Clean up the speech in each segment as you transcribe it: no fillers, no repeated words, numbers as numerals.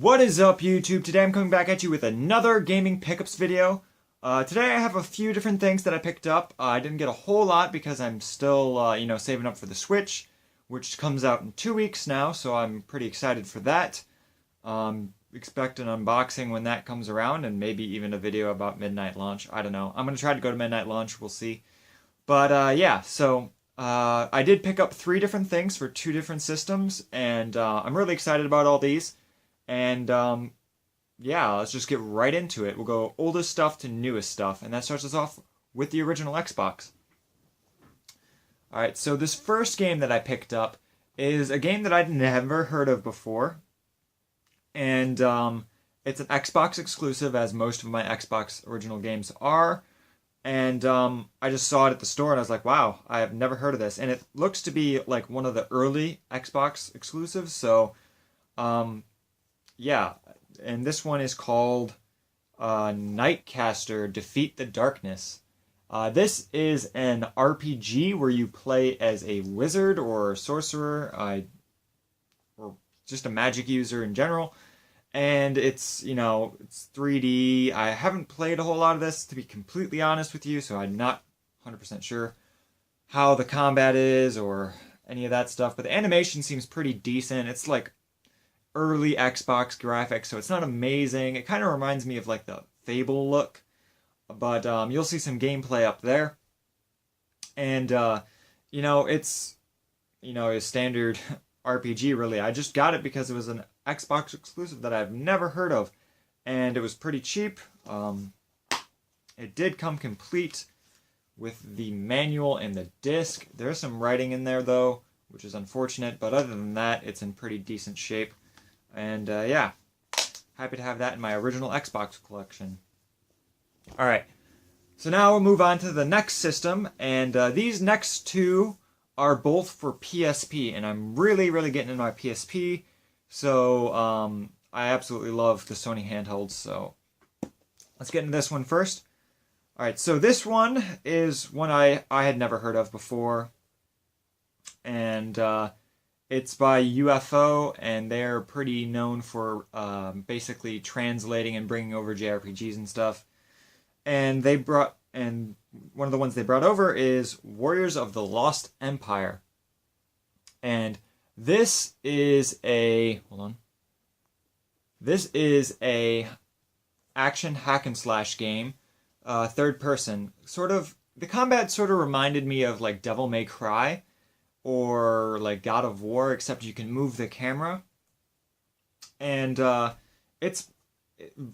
What is up, YouTube? Today I'm coming back at you with another gaming pickups video. Today I have a few different things that I picked up. I didn't get a whole lot because I'm still, saving up for the Switch, which comes out in 2 weeks now, so I'm pretty excited for that. Expect an unboxing when that comes around, and maybe even a video about midnight launch. I don't know. I'm going to try to go to midnight launch. We'll see. But, yeah, so I did pick up 3 different things for 2 different systems, and I'm really excited about all these. And yeah, let's just get right into it. We'll go oldest stuff to newest stuff, and that starts us off with the original Xbox. Alright, so this first game that I picked up is a game that I'd never heard of before. And it's an Xbox exclusive, as most of my Xbox original games are. And I just saw it at the store, and I was like, wow, I have never heard of this. And it looks to be like one of the early Xbox exclusives, so yeah, and this one is called Nightcaster Defeat the Darkness. This is an RPG where you play as a wizard or sorcerer, or just a magic user in general. And it's 3D. I haven't played a whole lot of this, to be completely honest with you, so I'm not 100% sure how the combat is or any of that stuff. But the animation seems pretty decent. It's like early Xbox graphics, so it's not amazing. It kind of reminds me of like the Fable look, but you'll see some gameplay up there. And it's a standard RPG really. I just got it because it was an Xbox exclusive that I've never heard of, and it was pretty cheap. It did come complete with the manual and the disc. There's some writing in there though, which is unfortunate, but other than that, it's in pretty decent shape. And yeah, happy to have that in my original Xbox collection. Alright, so now we'll move on to the next system, and these next two are both for PSP, and I'm really getting into my PSP, so I absolutely love the Sony handhelds, so let's get into this one first. Alright, so this one is one I had never heard of before, and it's by UFO, and they're pretty known for basically translating and bringing over JRPGs and stuff. And one of the ones they brought over is Warriors of the Lost Empire. And this is a action hack and slash game, third person. The combat sort of reminded me of like Devil May Cry or like God of War, except you can move the camera. And it's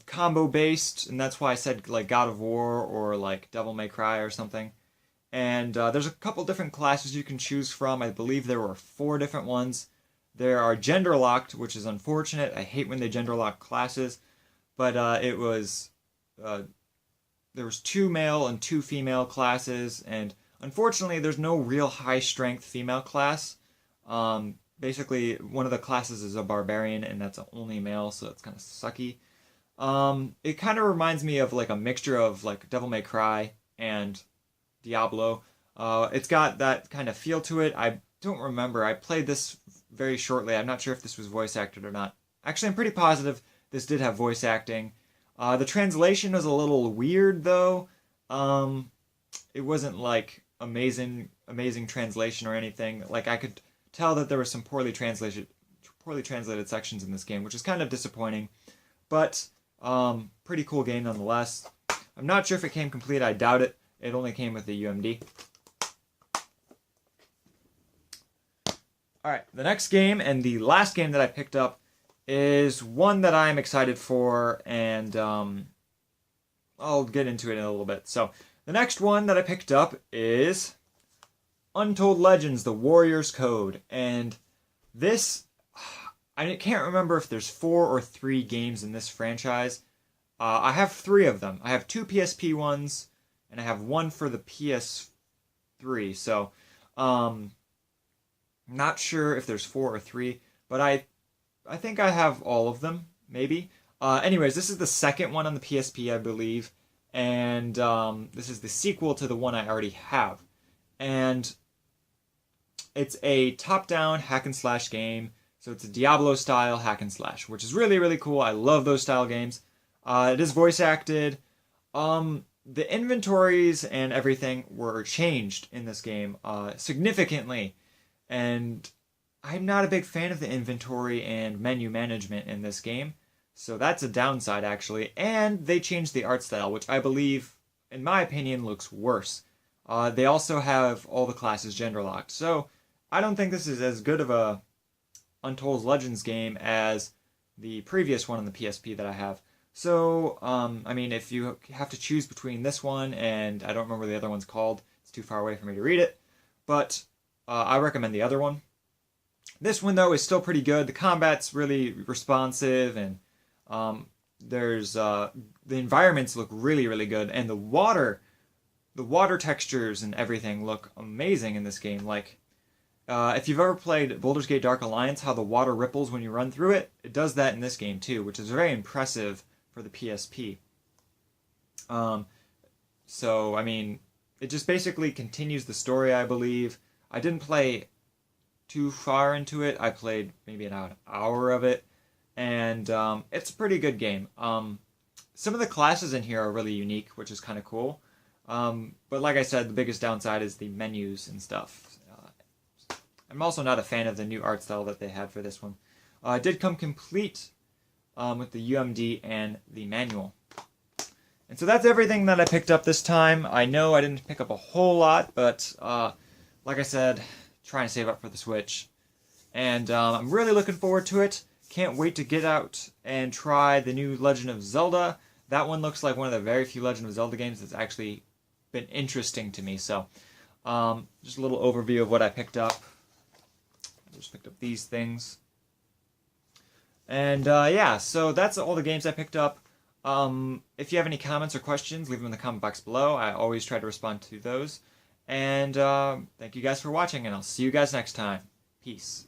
combo based, and that's why I said like God of War or like Devil May Cry or something. And there's a couple different classes you can choose from. I believe there were 4 different ones. There are gender locked, which is unfortunate. I hate when they gender lock classes, but there was 2 male and 2 female classes, and unfortunately, there's no real high-strength female class. Basically, one of the classes is a barbarian, and that's only male, so it's kind of sucky. It kind of reminds me of like a mixture of like Devil May Cry and Diablo. It's got that kind of feel to it. I don't remember. I played this very shortly. I'm not sure if this was voice acted or not. Actually, I'm pretty positive this did have voice acting. The translation was a little weird, though. It wasn't like amazing translation or anything. Like I could tell that there were some poorly translated sections in this game, which is kind of disappointing, but pretty cool game nonetheless. I'm not sure if it came complete. I doubt it. It only came with the UMD. Alright, the next game and the last game that I picked up is one that I'm excited for, and I'll get into it in a little bit. So the next one that I picked up is Untold Legends: The Warrior's Code, and this, I can't remember if there's 4 or 3 games in this franchise. I have 3 of them. I have 2 PSP ones, and I have 1 for the PS3, so not sure if there's 4 or 3, but I think I have all of them, maybe. Anyways, this is the second one on the PSP, I believe, and this is the sequel to the one I already have. And it's a top-down hack and slash game So it's a Diablo-style hack and slash, which is really, really cool. I love those style games. It is voice acted. The inventories and everything were changed in this game significantly, and I'm not a big fan of the inventory and menu management in this game, so that's a downside actually. And they changed the art style, which I believe, in my opinion, looks worse. They also have all the classes gender locked, so I don't think this is as good of a Untold Legends game as the previous one on the PSP that I have. So, I mean, if you have to choose between this one and I don't remember the other one's called, it's too far away for me to read it, but I recommend the other one. This one, though, is still pretty good. The combat's really responsive, and the environments look really, really good, and the water textures and everything look amazing in this game. Like, if you've ever played Baldur's Gate Dark Alliance, how the water ripples when you run through it, it does that in this game too, which is very impressive for the PSP. So, I mean, it just basically continues the story, I believe. I didn't play too far into it. I played maybe an hour of it, and it's a pretty good game. Some of the classes in here are really unique, which is kind of cool. But like I said, the biggest downside is the menus and stuff. I'm also not a fan of the new art style that they had for this one. It did come complete with the UMD and the manual. And so that's everything that I picked up this time. I know I didn't pick up a whole lot, but like I said, trying to save up for the Switch. And I'm really looking forward to it. Can't wait to get out and try the new Legend of Zelda. That one looks like one of the very few Legend of Zelda games that's actually been interesting to me. So just a little overview of what I picked up. I just picked up these things. And yeah, so that's all the games I picked up. If you have any comments or questions, leave them in the comment box below. I always try to respond to those. And thank you guys for watching, and I'll see you guys next time. Peace.